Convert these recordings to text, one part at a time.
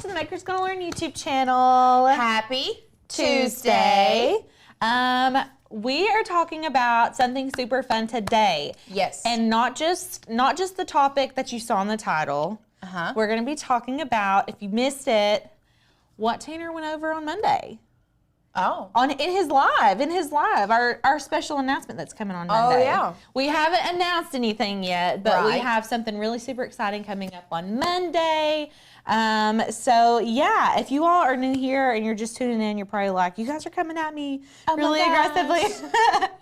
to the Maker's Gonna Learn YouTube channel. Happy Tuesday. We are talking about something super fun today. Yes. And not just the topic that you saw in the title. We're going to be talking about, if you missed it, what Tanner went over on Monday. Oh. In his live, our special announcement that's coming on Monday. Oh, yeah. We haven't announced anything yet, but we Right. have something really super exciting coming up on Monday. So yeah, if you all are new here and you're just tuning in, you're probably like, you guys are coming at me really aggressively.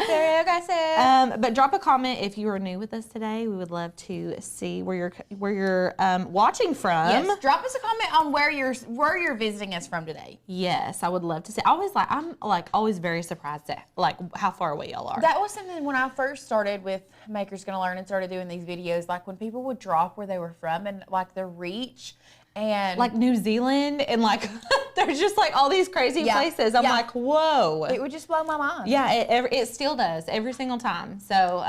Very aggressive. But drop a comment if you are new with us today. We would love to see where you're watching from. Yes. Drop us a comment on where you're visiting us from today. Yes, I would love to see. I'm always very surprised at how far away y'all are. That was something when I first started with Maker's Gonna Learn and started doing these videos, like when people would drop where they were from and like the reach and like New Zealand and like there's just like all these crazy places. I'm like, whoa. It would just blow my mind. Yeah, it still does every single time. So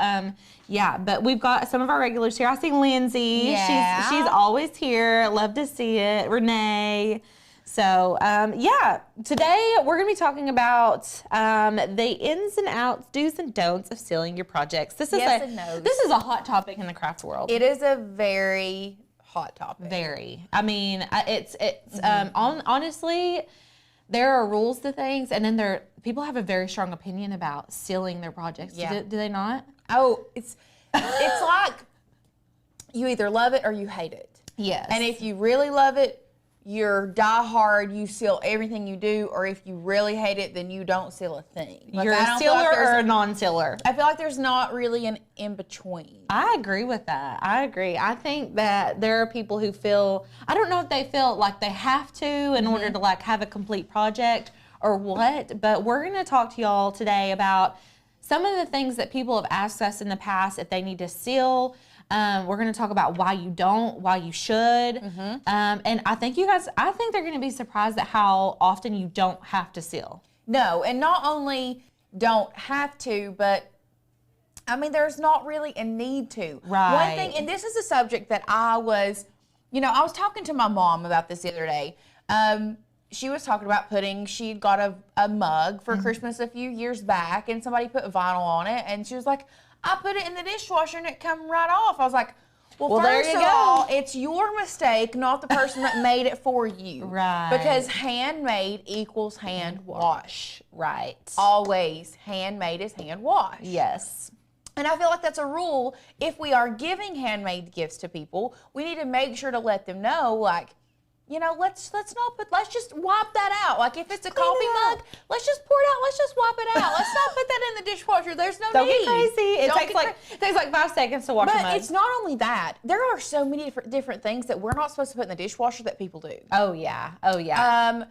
yeah, but we've got some of our regulars here. I see Lindsay. Yeah. She's always here. Love to see it. Renee. So yeah, today we're gonna be talking about the ins and outs, do's and don'ts of sealing your projects. This is a hot topic in the craft world. It is a very hot topic. Very. I mean, it's honestly, there are rules to things, and then people have a very strong opinion about sealing their projects. Yeah. Do they not? Oh, it's like you either love it or you hate it. Yes. And if you really love it, you're die hard, you seal everything you do, or if you really hate it, then you don't seal a thing. Like, You're a sealer or a non-sealer? I feel like there's not really an in-between. I agree with that. I agree. I think that there are people who feel, I don't know if they feel like they have to in order to like have a complete project or what, but we're going to talk to y'all today about some of the things that people have asked us in the past if they need to seal. We're going to talk about why you don't, why you should. And I think they're going to be surprised at how often you don't have to seal. No, and not only don't have to, but I mean, there's not really a need to. Right. One thing, and this is a subject that I was talking to my mom about this the other day. She was talking about she got a mug for Christmas a few years back, and somebody put vinyl on it, and she was like, I put it in the dishwasher and it come right off. I was like, well first of all, it's your mistake, not the person that made it for you. Right. Because handmade equals hand wash. Right. Always, handmade is hand wash. Yes. And I feel like that's a rule. If we are giving handmade gifts to people, we need to make sure to let them know, like, let's just wipe that out. Like if it's a coffee mug, let's just pour it out. Let's just wipe it out. Let's not put that in the dishwasher. There's no Don't need. get crazy. It takes like 5 seconds to wash a mug. But it's not only that. There are so many different things that we're not supposed to put in the dishwasher that people do. Oh yeah. Oh yeah.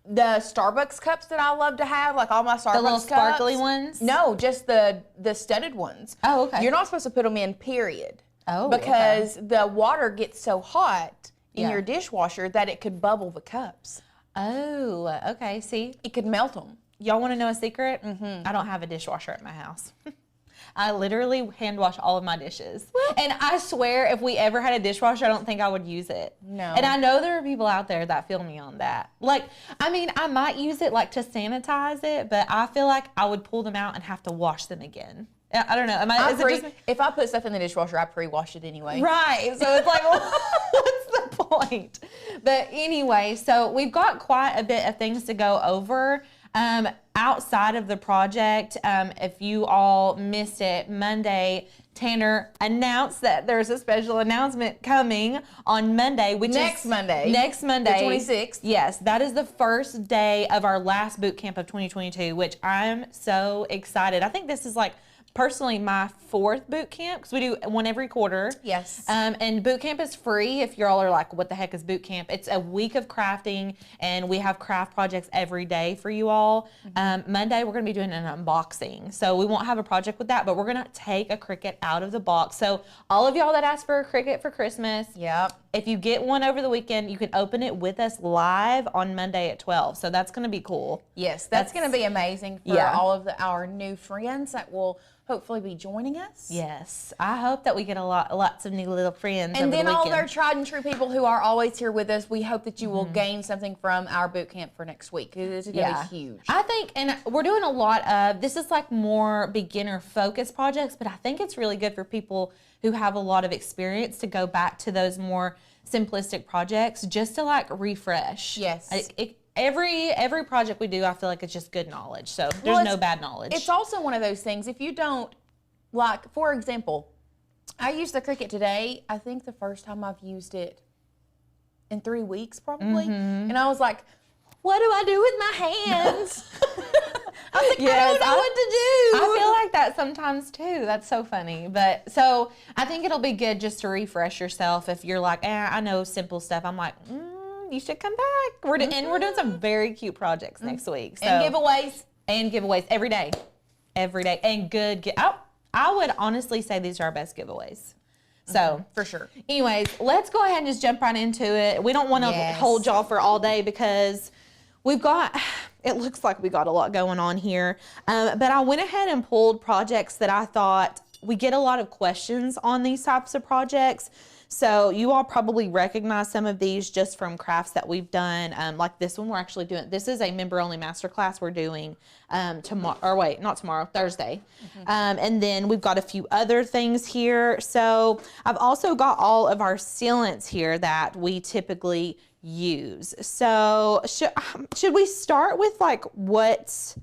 The Starbucks cups that I love to have, like all my Starbucks cups. The little sparkly ones? No, just the studded ones. Oh, okay. You're not supposed to put them in, period. Oh, because the water gets so hot in Yeah. your dishwasher that it could bubble the cups. Oh, okay. See, It could melt them. y'all want to know a secret? I don't have a dishwasher at my house. I literally hand wash all of my dishes. And I swear if we ever had a dishwasher, I don't think I would use it. No. And I know there are people out there that feel me on that. Like, I mean, I might use it like to sanitize it, but I feel like I would pull them out and have to wash them again. I don't know. If I put stuff in the dishwasher, I pre-wash it anyway. Right. So it's like, what's the point? But anyway, so we've got quite a bit of things to go over. Outside of the project, if you all missed it, Monday, Tanner announced that there's a special announcement coming on Monday, Next Monday. The 26th. Yes, that is the first day of our last boot camp of 2022, which I'm so excited. I think this is like personally my 4th boot camp because we do one every quarter. Yes. And boot camp is free if y'all are like, what the heck is boot camp? It's a week of crafting, and we have craft projects every day for you all. Monday, we're going to be doing an unboxing. So we won't have a project with that, but we're going to take a Cricut out of the box. So all of y'all that asked for a Cricut for Christmas, Yep. if you get one over the weekend, you can open it with us live on Monday at 12. So that's going to be cool. Yes, that's going to be amazing for all of our new friends that will hopefully be joining us. Yes, I hope that we get lots of new little friends. And then the all of our tried and true people who are always here with us, we hope that you Mm-hmm. will gain something from our boot camp for next week. It's going to be huge. I think, and we're doing a lot of, this is like more beginner focused projects, but I think it's really good for people who have a lot of experience to go back to those more simplistic projects just to like refresh. Yes. Every project we do, I feel like it's just good knowledge. So there's no bad knowledge. It's also one of those things, if you don't, like, for example, I used the Cricut today. I think the first time I've used it in 3 weeks probably. And I was like, what do I do with my hands? I was like, I don't know what to do. I feel like that sometimes too. That's so funny. But so I think it'll be good just to refresh yourself if you're like, I know simple stuff. I'm like, you should come back. And we're doing some very cute projects next week. So, and giveaways. And giveaways every day. Every day. And good. I would honestly say these are our best giveaways. So, for sure. Anyways, let's go ahead and just jump right into it. We don't want to hold y'all for all day because it looks like we got a lot going on here. But I went ahead and pulled projects that I thought we get a lot of questions on these types of projects. So you all probably recognize some of these just from crafts that we've done. Like this one we're actually doing. This is a member-only masterclass we're doing Thursday. And then we've got a few other things here. So I've also got all of our sealants here that we typically use. So should we start with like what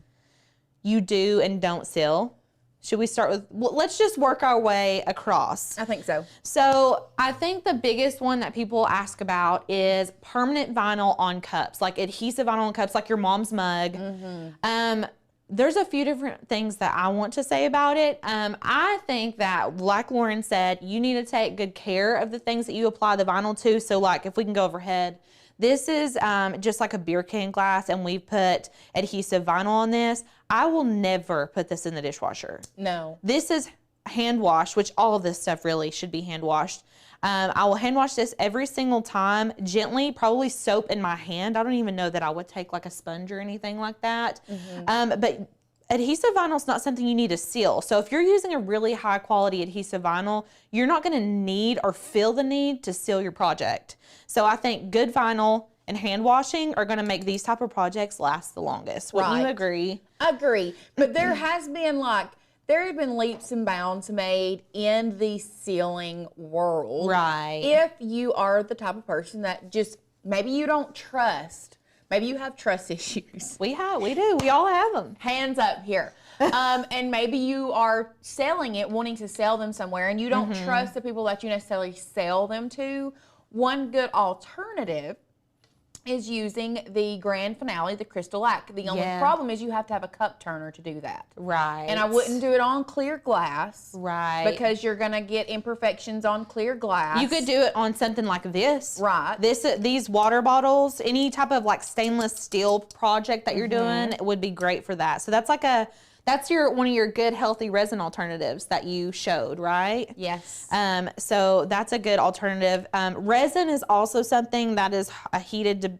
you do and don't seal? Should we start with, let's just work our way across. I think so. So I think the biggest one that people ask about is permanent vinyl on cups, like adhesive vinyl on cups, like your mom's mug. There's a few different things that I want to say about it. I think that, like Lauren said, you need to take good care of the things that you apply the vinyl to. So like if we can go overhead, this is just like a beer can glass and we put adhesive vinyl on this. I will never put this in the dishwasher. No. This is hand washed, which all of this stuff really should be hand washed. I will hand wash this every single time, gently, probably soap in my hand. I don't even know that I would take like a sponge or anything like that. But adhesive vinyl is not something you need to seal. So if you're using a really high quality adhesive vinyl, you're not gonna need or feel the need to seal your project. So I think good vinyl and hand washing are gonna make these type of projects last the longest. Wouldn't you agree? I agree. But there have been leaps and bounds made in the sealing world. Right. If you are the type of person that just, maybe you don't trust, maybe you have trust issues. We do. We all have them. Hands up here. And maybe you are selling it, wanting to sell them somewhere, and you don't trust the people that you necessarily sell them to. One good alternative is using the Grand Finale, the Crystal Lac. The only problem is you have to have a cup turner to do that. Right. And I wouldn't do it on clear glass. Right. Because you're going to get imperfections on clear glass. You could do it on something like this. Right. These water bottles, any type of like stainless steel project that you're doing would be great for that. So that's like that's one of your good healthy resin alternatives that you showed, right? Yes. So that's a good alternative. Resin is also something that is a heated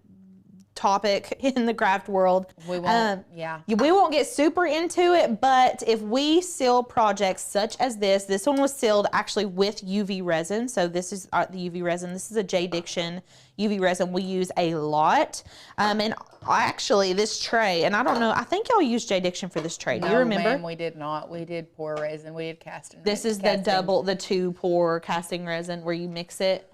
topic in the craft world. We won't, we won't get super into it, but if we seal projects such as this one was sealed actually with UV resin. So this is the UV resin. This is a J. Diction UV resin we use a lot. And actually this tray, and I don't know, I think y'all used J. Diction for this tray. Do you remember? No, ma'am, we did not. We did pour resin. We did casting. This is the 2 pour casting resin where you mix it.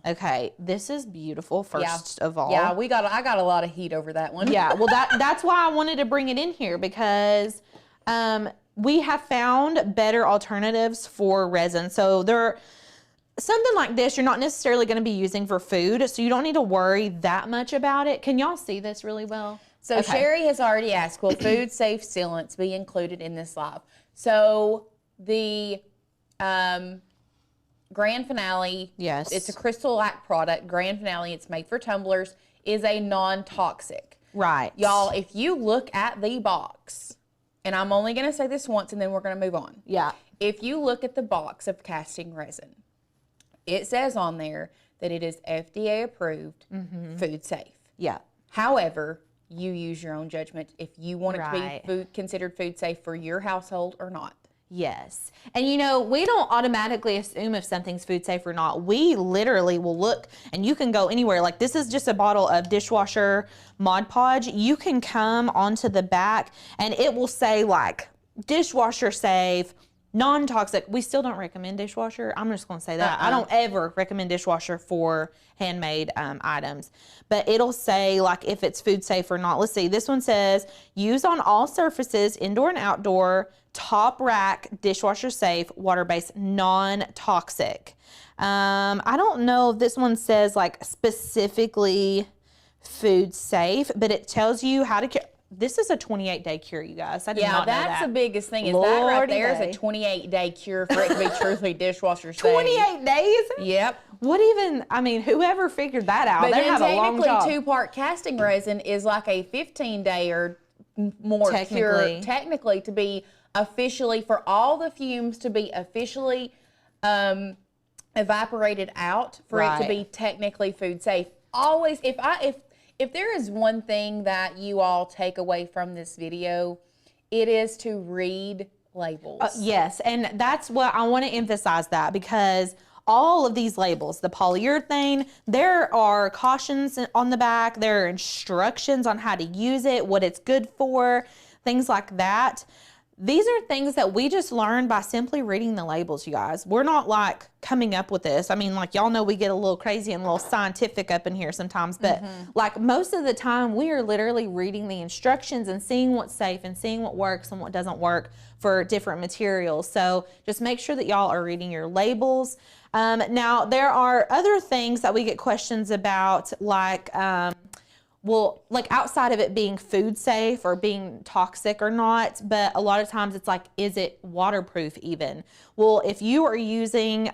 Okay, this is beautiful first of all. Yeah, I got a lot of heat over that one. Yeah, well that's why I wanted to bring it in here because we have found better alternatives for resin. So something like this, you're not necessarily going to be using for food, so you don't need to worry that much about it. Can y'all see this really well? So Sherry has already asked, will food safe sealants be included in this live? So the Grand Finale, yes, it's a Crystal Lac product. Grand Finale, it's made for tumblers, is a non-toxic. Right. Y'all, if you look at the box, and I'm only going to say this once and then we're going to move on. Yeah. If you look at the box of casting resin, it says on there that it is FDA approved, food safe. Yeah. However, you use your own judgment if you want it Right. to be considered food safe for your household or not. Yes. And you know, we don't automatically assume if something's food safe or not. We literally will look, and you can go anywhere. Like, this is just a bottle of dishwasher Mod Podge. You can come onto the back and it will say like dishwasher safe, non-toxic. We still don't recommend dishwasher. I'm just going to say that. I don't ever recommend dishwasher for handmade items, but it'll say like if it's food safe or not. Let's see. This one says use on all surfaces, indoor and outdoor, top rack, dishwasher safe, water-based, non-toxic. I don't know if this one says like specifically food safe, but it tells you how to care. This is a 28-day cure, you guys. I did not know that. That's the biggest thing. Is that right there is a 28-day cure for it to be truthfully dishwasher safe. 28 days? Yep. What even, I mean, whoever figured that out, they have a long job. Technically, 2-part casting resin is like a 15-day or more cure, technically, to be officially, for all the fumes to be officially evaporated out, for it to be technically food safe. Always, if there is one thing that you all take away from this video, it is to read labels. Yes, and that's what I want to emphasize, that because all of these labels, the polyurethane, there are cautions on the back, there are instructions on how to use it, what it's good for, things like that. These are things that we just learned by simply reading the labels, you guys. We're not like coming up with this. I mean, like, y'all know we get a little crazy and a little scientific up in here sometimes, but like most of the time we are literally reading the instructions and seeing what's safe and seeing what works and what doesn't work for different materials. So just make sure that y'all are reading your labels. Now, there are other things that we get questions about, like, well, like outside of it being food safe or being toxic or not, but a lot of times it's like, is it waterproof even? Well, if you are using,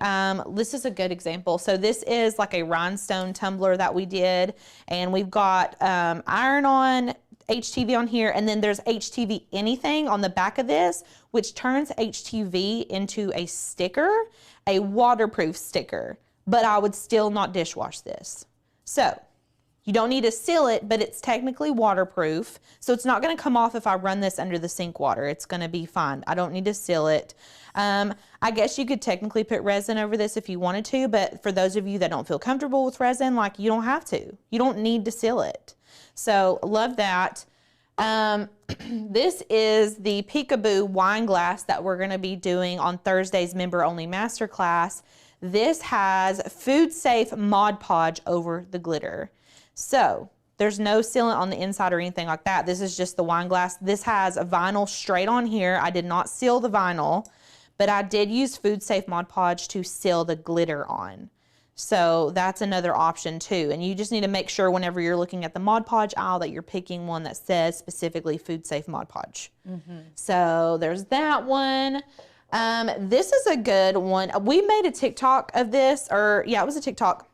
this is a good example. So this is like a rhinestone tumbler that we did, and we've got iron-on HTV on here, and then there's HTV Anything on the back of this, which turns HTV into a sticker, a waterproof sticker, but I would still not dishwash this. So you don't need to seal it, but it's technically waterproof. So it's not going to come off if I run this under the sink water. It's going to be fine. I don't need to seal it. I guess you could technically put resin over this if you wanted to, but for those of you that don't feel comfortable with resin, like, you don't have to. You don't need to seal it. So love that. This is the Peekaboo wine glass that we're going to be doing on Thursday's member-only masterclass. This has food safe Mod Podge over the glitter. So there's no sealant on the inside or anything like that. This is just the wine glass. This has a vinyl straight on here. I did not seal the vinyl, but I did use food safe Mod Podge to seal the glitter on. So that's another option too. And you just need to make sure whenever you're looking at the Mod Podge aisle that you're picking one that says specifically food safe Mod Podge. So there's that one. This is a good one. We made a TikTok of this, or yeah, it was a TikTok,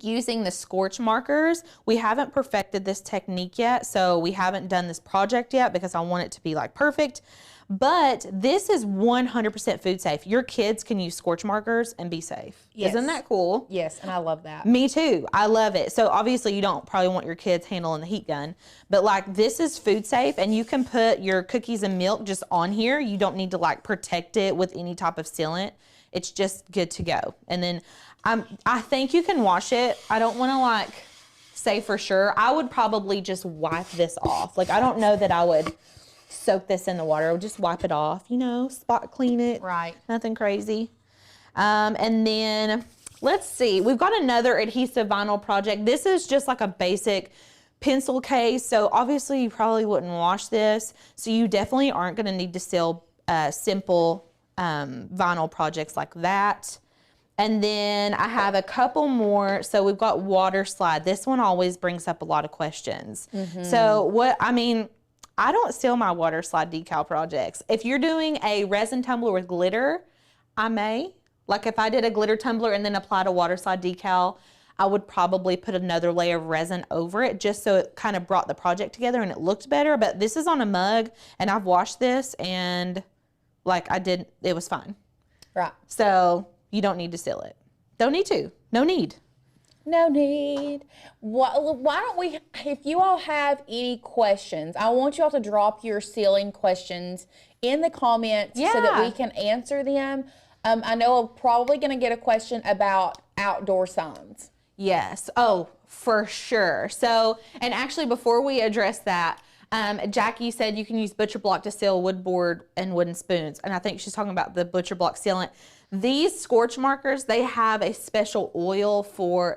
using the scorch markers. We haven't perfected this technique yet, so we haven't done this project yet because I want it to be like perfect. But this is 100% food safe. Your kids can use scorch markers and be safe. Yes. Isn't that cool? Yes, and I love that. Me too. I love it. So obviously you don't probably want your kids handling the heat gun, but like, this is food safe, and you can put your cookies and milk just on here. You don't need to like protect it with any type of sealant. It's just good to go. And then I think you can wash it. I don't want to like say for sure. I would probably just wipe this off. Like, I don't know that I would soak this in the water. I would just wipe it off, you know, spot clean it. Right. Nothing crazy. And then let's see, we've got another adhesive vinyl project. This is just like a basic pencil case. So obviously you probably wouldn't wash this. So you definitely aren't going to need to seal simple vinyl projects like that. And then I have a couple more. So we've got water slide. This one always brings up a lot of questions. So I don't seal my water slide decal projects. If you're doing a resin tumbler with glitter, I may. Like, if I did a glitter tumbler and then applied a water slide decal, I would probably put another layer of resin over it just so it kind of brought the project together and it looked better. But this is on a mug, and I've washed this, and like it was fine. Right. So you don't need to seal it. Don't need to. No need. No need. Why don't we, if you all have any questions, I want you all to drop your sealing questions in the comments so that we can answer them. I know I'm probably going to get a question about outdoor signs. Yes. Oh, for sure. So, and actually before we address that, Jackie said you can use butcher block to seal wood board and wooden spoons. And I think she's talking about the butcher block sealant. These scorch markers, they have a special oil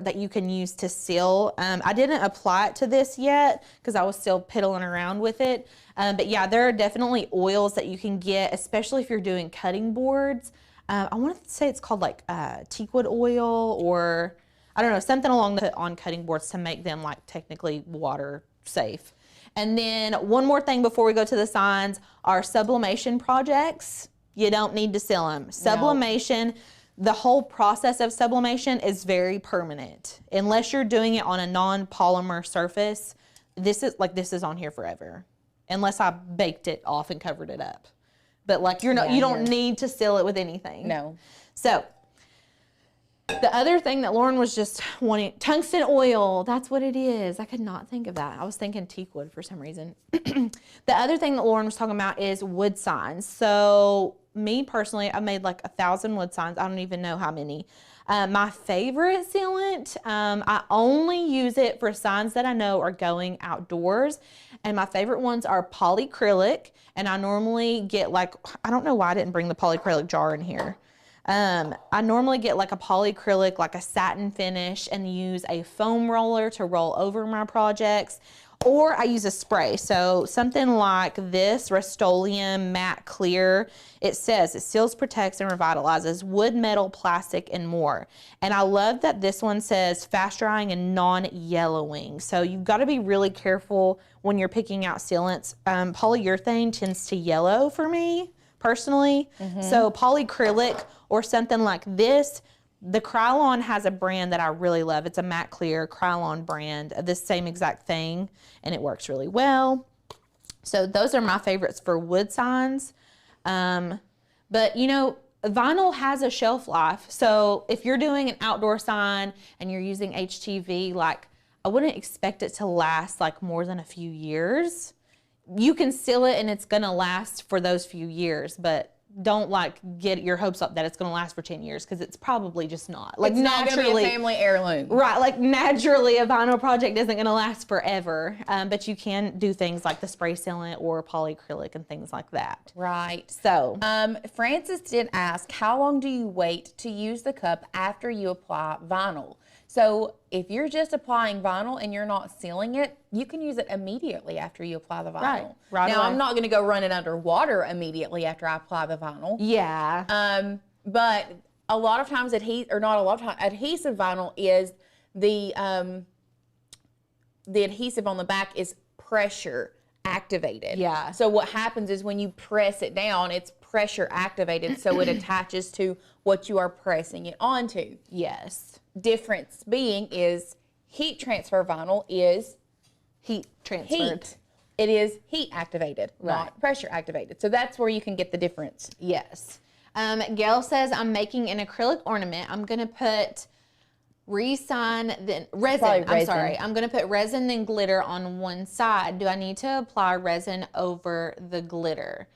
that you can use to seal. I didn't apply it to this yet because I was still piddling around with it. But yeah, there are definitely oils that you can get, especially if you're doing cutting boards. I want to say it's called like teakwood oil, or I don't know, something along on cutting boards to make them like technically water safe. And then one more thing before we go to the signs, our sublimation projects. You don't need to seal them. Sublimation, the whole process of sublimation is very permanent. Unless you're doing it on a non-polymer surface, this is on here forever. Unless I baked it off and covered it up. But like you don't need to seal it with anything. No. So the other thing that Lauren was just wanting, tungsten oil, that's what it is. I could not think of that. I was thinking teakwood for some reason. The other thing that Lauren was talking about is wood signs. So me personally, I made like 1,000 wood signs. I don't even know how many. My favorite sealant, I only use it for signs that I know are going outdoors. And my favorite ones are polyacrylic. And I normally get like, I don't know why I didn't bring the polyacrylic jar in here. I normally get like a polyacrylic, like a satin finish, and use a foam roller to roll over my projects, or I use a spray. So something like this Rust-Oleum Matte Clear, it says it seals, protects, and revitalizes wood, metal, plastic, and more. And I love that this one says fast drying and non-yellowing. So you've got to be really careful when you're picking out sealants. Polyurethane tends to yellow for me personally. So polyacrylic or something like this. The Krylon has a brand that I really love. It's a matte clear Krylon brand of this same exact thing, and it works really well. So those are my favorites for wood signs. But you know, vinyl has a shelf life. So if you're doing an outdoor sign and you're using HTV, like I wouldn't expect it to last like more than a few years. You can seal it and it's gonna last for those few years, but don't like get your hopes up that it's going to last for 10 years because it's probably just not. Like it's not going to be a family heirloom. Right. Like naturally a vinyl project isn't going to last forever. But you can do things like the spray sealant or polyacrylic and things like that. Right. So Francis did ask, how long do you wait to use the cup after you apply vinyl? So if you're just applying vinyl and you're not sealing it, you can use it immediately after you apply the vinyl. Right now, away. I'm not going to go run it under water immediately after I apply the vinyl. Yeah. But a lot of times, adhesive vinyl is the adhesive on the back is pressure activated. Yeah. So what happens is when you press it down, it's pressure activated, so it attaches to what you are pressing it onto. Yes. Difference being is heat transfer vinyl is heat transferred. Heat. It is heat activated, not pressure activated. So that's where you can get the difference. Yes. Gail says, I'm making an acrylic ornament. I'm going to put resin, then resin. I'm sorry. I'm going to put resin then glitter on one side. Do I need to apply resin over the glitter?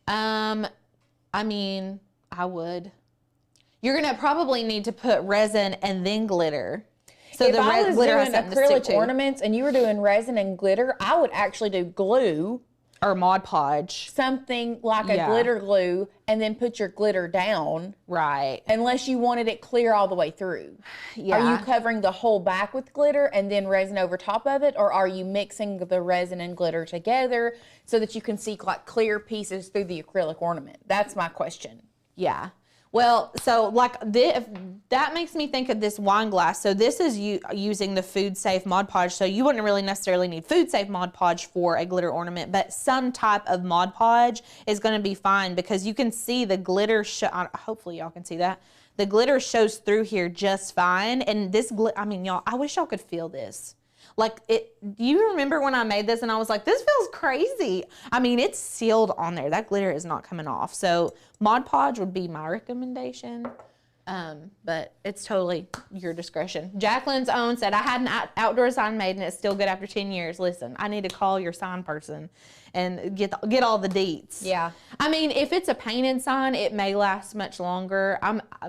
I mean, I would. You're going to probably need to put resin and then glitter. So if the I was glitter doing acrylic ornaments and you were doing resin and glitter, I would actually do glue. Or Mod Podge. Something like a glitter glue, and then put your glitter down. Right. Unless you wanted it clear all the way through. Yeah. Are you covering the whole back with glitter and then resin over top of it? Or are you mixing the resin and glitter together so that you can see like clear pieces through the acrylic ornament? That's my question. Yeah. Well, so like that makes me think of this wine glass. So this is using the food safe Mod Podge. So you wouldn't really necessarily need food safe Mod Podge for a glitter ornament, but some type of Mod Podge is going to be fine because you can see the glitter. Hopefully y'all can see that. The glitter shows through here just fine. And this, I mean, y'all, I wish y'all could feel this. Like do you remember when I made this and I was like, this feels crazy. I mean, it's sealed on there. That glitter is not coming off. So Mod Podge would be my recommendation. But it's totally your discretion. Jacqueline's own said, I had an outdoor sign made and it's still good after 10 years. Listen, I need to call your sign person and get all the deets. Yeah. I mean, if it's a painted sign, it may last much longer.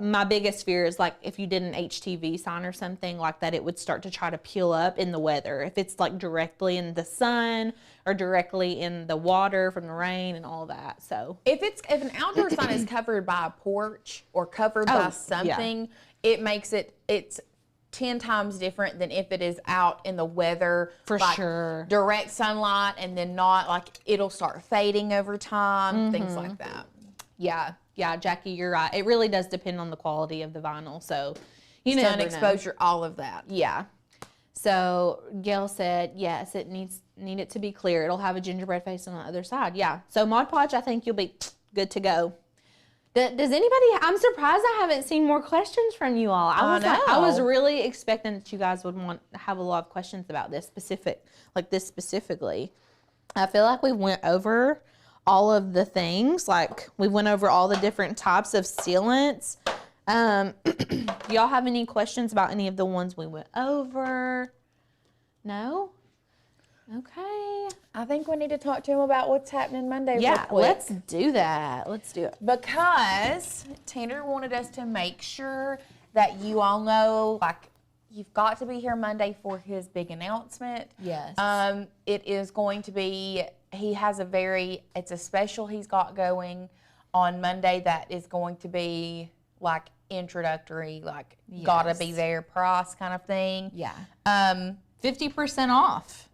My biggest fear is like if you did an HTV sign or something like that, it would start to try to peel up in the weather. If it's like directly in the sun or directly in the water from the rain and all that. So if an outdoor sign is covered by a porch or covered by something, it makes it's 10 times different than if it is out in the weather. For like sure. Direct sunlight and then not, like, it'll start fading over time, things like that. Yeah, Jackie, you're right. It really does depend on the quality of the vinyl. So, you know, sun exposure, all of that. Yeah. So Gail said, yes, it needs it to be clear. It'll have a gingerbread face on the other side. Yeah. So Mod Podge, I think you'll be good to go. Does anybody? I'm surprised I haven't seen more questions from you all. I was really expecting that you guys would have a lot of questions about this specifically. I feel like we went over all of the things. Like we went over all the different types of sealants. Do y'all have any questions about any of the ones we went over? No? Okay. I think we need to talk to him about what's happening Monday. Yeah, real quick. let's do that. Let's do it. Because Tanner wanted us to make sure that you all know, like, you've got to be here Monday for his big announcement. Yes. It is going to be, it's a special he's got going on Monday that is going to be, like, introductory, like, gotta be there price kind of thing. Yeah. 50% off.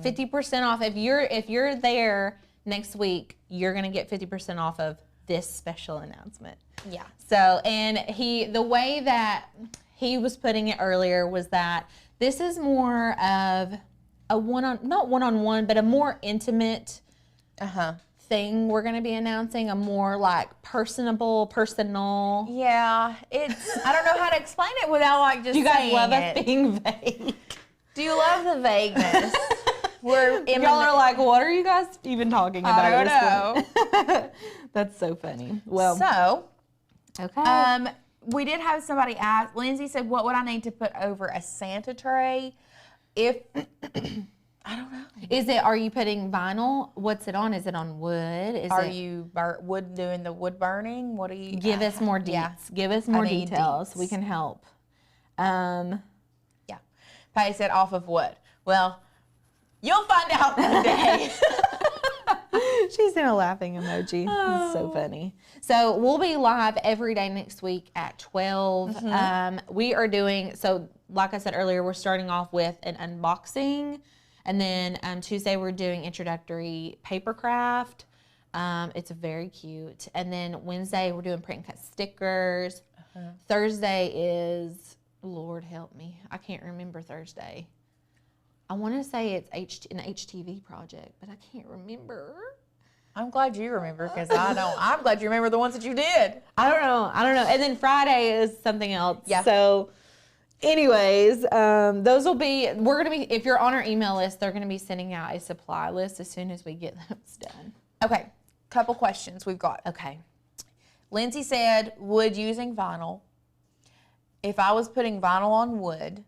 50% off. If you're there next week, you're gonna get 50% off of this special announcement. Yeah. So, and the way that he was putting it earlier was that this is more of a not one-on-one, but a more intimate thing we're gonna be announcing, a more like personal. Yeah, I don't know how to explain it without like just. You guys saying love it. us being vague. Do you love the vagueness? Y'all are like, what are you guys even talking about? I don't know. That's so funny. Well, so okay. We did have somebody ask. Lindsay said, "What would I need to put over a Santa tray?" If I don't know. Are you putting vinyl? What's it on? Is it on wood? Are you doing the wood burning? What do you give us more deets? Yeah. Give us more details. Deets. We can help. Yeah. Patty said off of wood. Well, you'll find out Monday. She's in a laughing emoji. Oh. It's so funny. So we'll be live every day next week at 12. We are doing, so like I said earlier, we're starting off with an unboxing. And then Tuesday we're doing introductory paper craft. It's very cute. And then Wednesday we're doing print and cut stickers. Thursday is, Lord help me, I can't remember Thursday. I want to say it's an HTV project, but I can't remember. I'm glad you remember because I don't. I'm glad you remember the ones that you did. I don't know. And then Friday is something else. Yeah. So anyways, those will be, if you're on our email list, they're going to be sending out a supply list as soon as we get those done. Okay. Couple questions we've got. Okay. Lindsay said, wood using vinyl. If I was putting vinyl on wood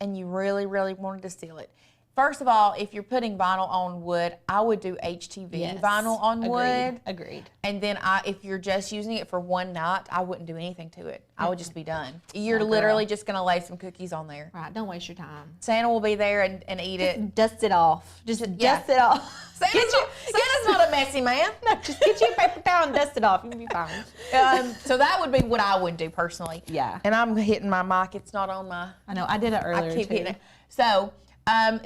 and you really, really wanted to seal it, first of all, if you're putting vinyl on wood, I would do HTV vinyl on wood. Agreed. And then if you're just using it for one night, I wouldn't do anything to it. I would just be done. You're literally just going to lay some cookies on there. Right. Don't waste your time. Santa will be there and eat it. Dust it off. Just dust it off. Santa's not a messy man. No, just get you a paper towel and dust it off. You'll be fine. So that would be what I would do personally. Yeah. And I'm hitting my mic. It's not on my. I know. I did it earlier. I keep hitting it. So.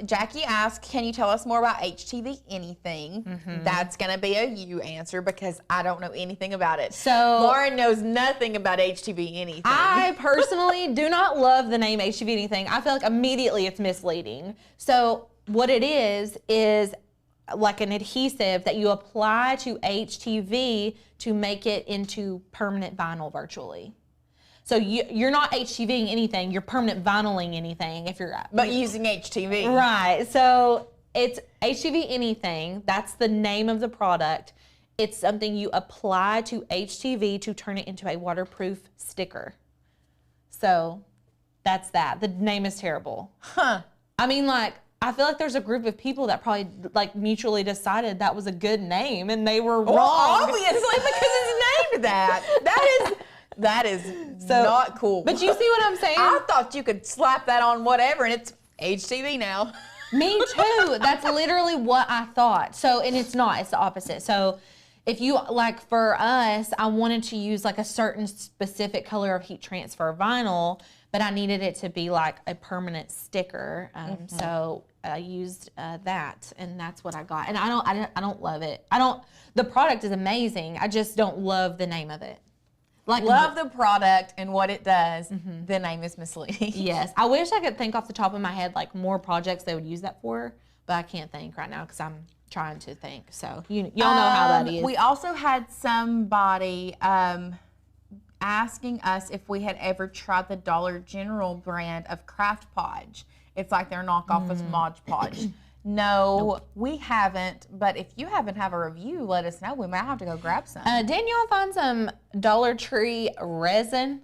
Jackie asked, can you tell us more about HTV Anything? That's going to be a you answer because I don't know anything about it. So Lauren knows nothing about HTV Anything. I personally do not love the name HTV Anything. I feel like immediately it's misleading. So what it is like an adhesive that you apply to HTV to make it into permanent vinyl virtually. So you're not HTVing anything, you're permanent vinyling anything if you're... But using HTV. Right. So it's HTV Anything. That's the name of the product. It's something you apply to HTV to turn it into a waterproof sticker. So that's that. The name is terrible. Huh. I mean, like, I feel like there's a group of people that probably like mutually decided that was a good name and they were wrong. Obviously, because it's named that. That is So, not cool. But you see what I'm saying? I thought you could slap that on whatever and it's HTV now. Me too. That's literally what I thought. So, and it's not, it's the opposite. So if you, like for us, I wanted to use like a certain specific color of heat transfer vinyl, but I needed it to be like a permanent sticker. So I used that, and that's what I got. And I don't love it. The product is amazing. I just don't love the name of it. Like, Love the product and what it does. The name is misleading. Yes. I wish I could think off the top of my head, like more projects they would use that for, but I can't think right now because I'm trying to think. So y'all know how that is. We also had somebody asking us if we had ever tried the Dollar General brand of Craft Podge. It's like their knockoff of Mod Podge. No, we haven't. But if you happen to have a review, let us know. We might have to go grab some. Didn't y'all find some Dollar Tree resin?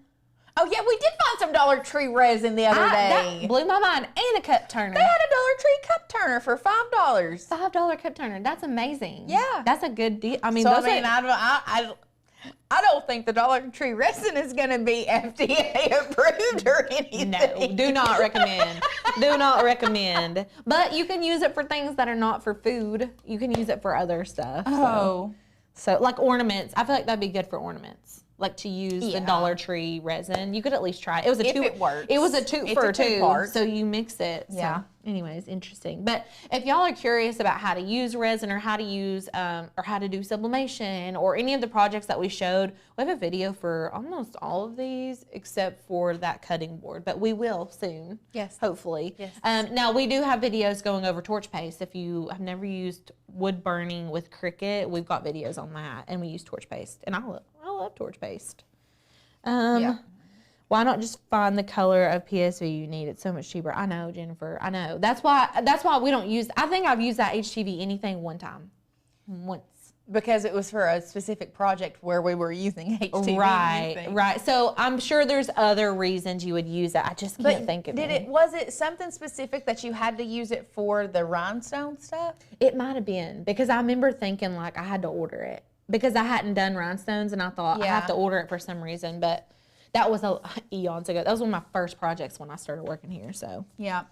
Oh, yeah, we did find some Dollar Tree resin the other day. That blew my mind. And a cup turner. They had a Dollar Tree cup turner for $5. $5 cup turner. That's amazing. Yeah. That's a good deal. I mean, So, those I don't think the Dollar Tree resin is going to be FDA approved or anything. No, do not recommend. Do not recommend. But you can use it for things that are not for food. You can use it for other stuff. Oh. So like ornaments. I feel like that'd be good for ornaments. Like to use the Yeah. Dollar Tree resin. You could at least try it. It was a If two. it works. It was a two It's for a two. two-part. So you mix it. Yeah. So anyways, interesting. But if y'all are curious about how to use resin or how to use or how to do sublimation or any of the projects that we showed, we have a video for almost all of these except for that cutting board. But we will soon. Yes. Hopefully. Yes. Now we do have videos going over torch paste. If you have never used wood burning with Cricut, we've got videos on that, and we use torch paste. And I love torch paste. Yeah. Why not just find the color of PSV you need? It's so much cheaper. I know, Jennifer. I know. That's why we don't use. I think I've used that HTV Anything one time. Once. Because it was for a specific project where we were using HTV. Right, right. So I'm sure there's other reasons you would use that. I just can't think of it. Was it something specific that you had to use it for the rhinestone stuff? It might have been because I remember thinking like I had to order it because I hadn't done rhinestones and I thought I Yeah. have to order it for some reason, but that was eons ago. That was one of my first projects when I started working here. So, Yeah.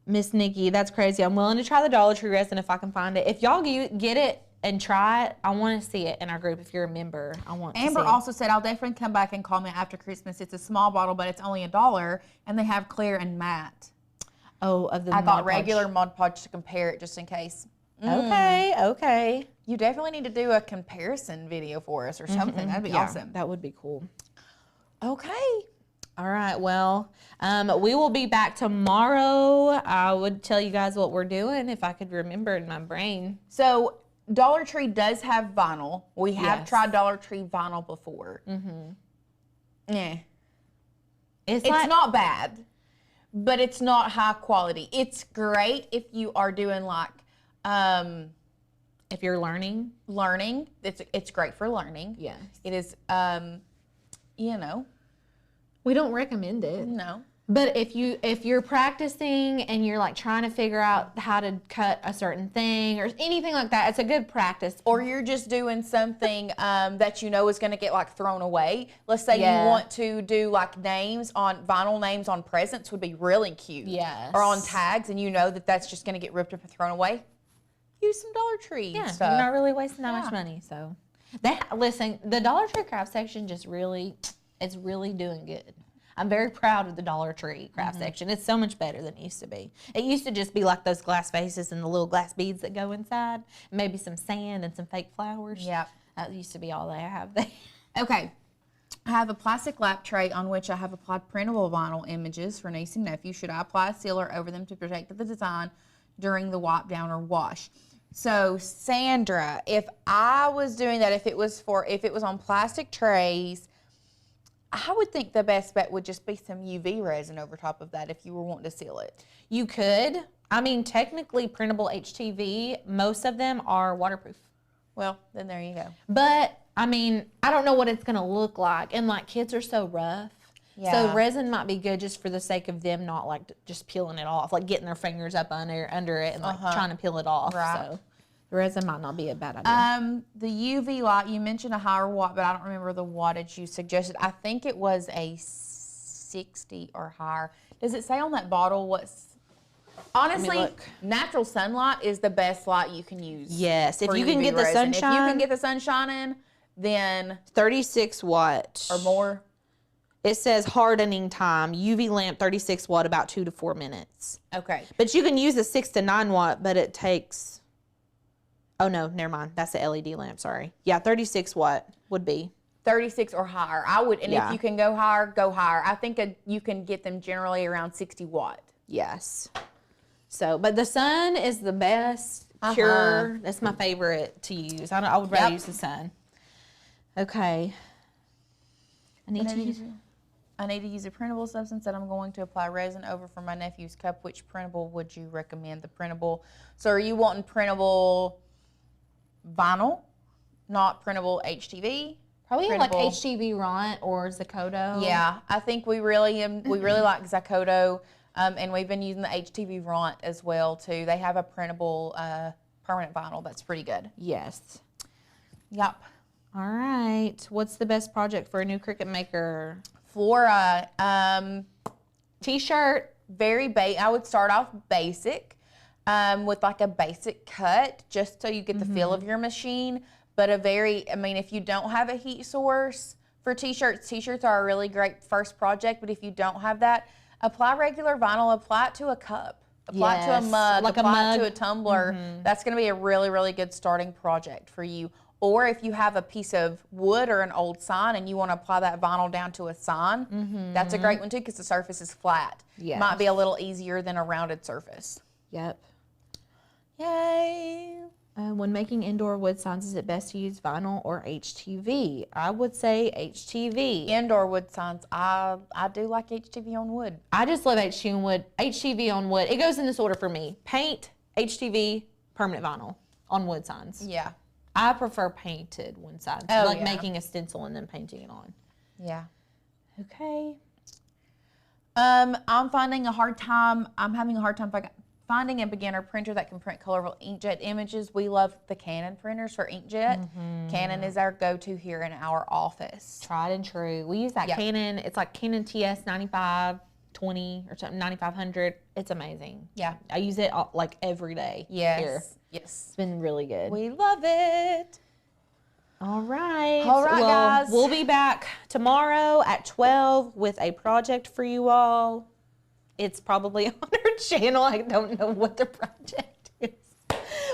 Miss Nikki, that's crazy. I'm willing to try the Dollar Tree resin if I can find it. If y'all get it and try it, I want to see it in our group. If you're a member, I want to see Amber it. also said, I'll definitely come back and comment after Christmas. It's a small bottle, but it's only $1, and they have clear and matte. Oh, of the I Mod got Podge. regular Mod Podge to compare it just in case. Okay. You definitely need to do a comparison video for us or something. That'd be awesome. That would be cool. Okay. All right, well, we will be back tomorrow. I would tell you guys what we're doing if I could remember in my brain. So Dollar Tree does have vinyl. We have Yes. tried Dollar Tree vinyl before. Yeah. It's It's not bad, but it's not high quality. It's great if you are doing like if you're learning. learning. It's great for learning. Yes. It is, you know, We don't recommend it. no. But if you're practicing and you're like trying to figure out how to cut a certain thing or anything like that, it's a good practice. Or you're just doing something that you know is going to get like thrown away. Let's say Yeah. you want to do like vinyl names on presents would be really cute. Yes. Or on tags, and you know that that's just going to get ripped up and thrown away. Use some Dollar Tree Yeah, stuff. you're not really wasting that Yeah. much money. So, listen, the Dollar Tree craft section it's really doing good. I'm very proud of the Dollar Tree craft section. It's so much better than it used to be. It used to just be like those glass vases and the little glass beads that go inside, maybe some sand and some fake flowers. Yep. That used to be all they have there. Okay. I have a plastic lap tray on which I have applied printable vinyl images for niece and nephew. Should I apply a sealer over them to protect the design during the wipe down or wash? So, Sandra, if I was doing that, if it was on plastic trays, I would think the best bet would just be some UV resin over top of that if you were wanting to seal it. You could. I mean, technically, printable HTV, most of them are waterproof. Well, then there you go. But, I mean, I don't know what it's going to look like. And, like, kids are so rough. Yeah. So resin might be good just for the sake of them not, like, just peeling it off. Like, getting their fingers up under it and, like, trying to peel it off. Right. So the resin might not be a bad idea. The UV light, you mentioned a higher watt, but I don't remember the wattage you suggested. I think it was a 60 or higher. Does it say on that bottle what's... Honestly, natural sunlight is the best light you can use. Yes, if you can UV get the resin. sunshine. If you can get the sunshine in, then 36 watt. or more. It says hardening time, UV lamp 36 watt, about 2 to 4 minutes. Okay. But you can use the 6 to 9 watt, but it takes... Oh, no, never mind. That's the LED lamp, sorry. Yeah, 36 watt would be. 36 or higher. I would, and if you can go higher, go higher. I think you can get them generally around 60 watt. Yes. So, but the sun is the best cure. That's my favorite to use. I would rather use the sun. Okay. I need to use a printable substance that I'm going to apply resin over for my nephew's cup. Which printable would you recommend? The printable. So are you wanting printable vinyl, not printable HTV? Probably like HTV Ront or Zaccoto. Yeah, I think we really like Zaccoto. And we've been using the HTV Ront as well, too. They have a printable permanent vinyl that's pretty good. Yes. Yep. All right. What's the best project for a new Cricut maker? Flora. T-shirt. I would start off basic with like a basic cut just so you get the feel of your machine. But if you don't have a heat source for T-shirts are a really great first project. But if you don't have that, apply regular vinyl, apply it to a cup, apply it to a mug, apply it to a tumbler. That's going to be a really, really good starting project for you. Or if you have a piece of wood or an old sign and you want to apply that vinyl down to a sign, that's a great one too because the surface is flat. Yes. Might be a little easier than a rounded surface. Yep. Yay. When making indoor wood signs, is it best to use vinyl or HTV? I would say HTV. Indoor wood signs, I do like HTV on wood. I just love HTV on wood. It goes in this order for me. Paint, HTV, permanent vinyl on wood signs. Yeah. I prefer painted wood signs. Making a stencil and then painting it on. Yeah. Okay. I'm having a hard time finding a beginner printer that can print colorful inkjet images. We love the Canon printers for inkjet. Canon is our go-to here in our office. Tried and true. We use that Canon. It's like Canon TS 9520 or something, 9500. It's amazing. Yeah. I use it like every day. Yes. Here. Yes. It's been really good. We love it. All right. All right, guys. We'll be back tomorrow at 12 with a project for you all. It's probably on our channel. I don't know what the project is.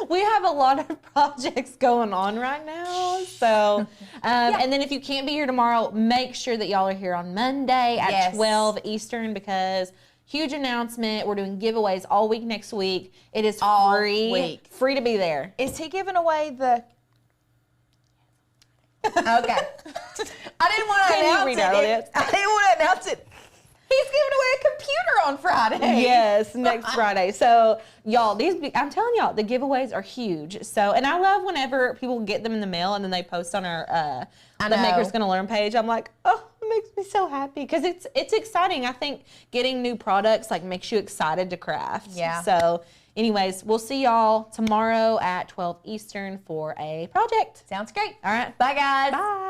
We have a lot of projects going on right now. So, and then if you can't be here tomorrow, make sure that y'all are here on Monday at 12 Eastern because huge announcement. We're doing giveaways all week next week. It is free to be there. Is he giving away the... Okay. I didn't want to announce it. I didn't want to announce it. He's giving away a computer on Friday. Yes, next Friday. So, y'all, I'm telling y'all, the giveaways are huge. So, and I love whenever people get them in the mail and then they post on our the Maker's Gonna Learn page. I'm like, oh, it makes me so happy because it's exciting. I think getting new products makes you excited to craft. Yeah. So, anyways, we'll see y'all tomorrow at 12 Eastern for a project. Sounds great. All right. Bye, guys. Bye.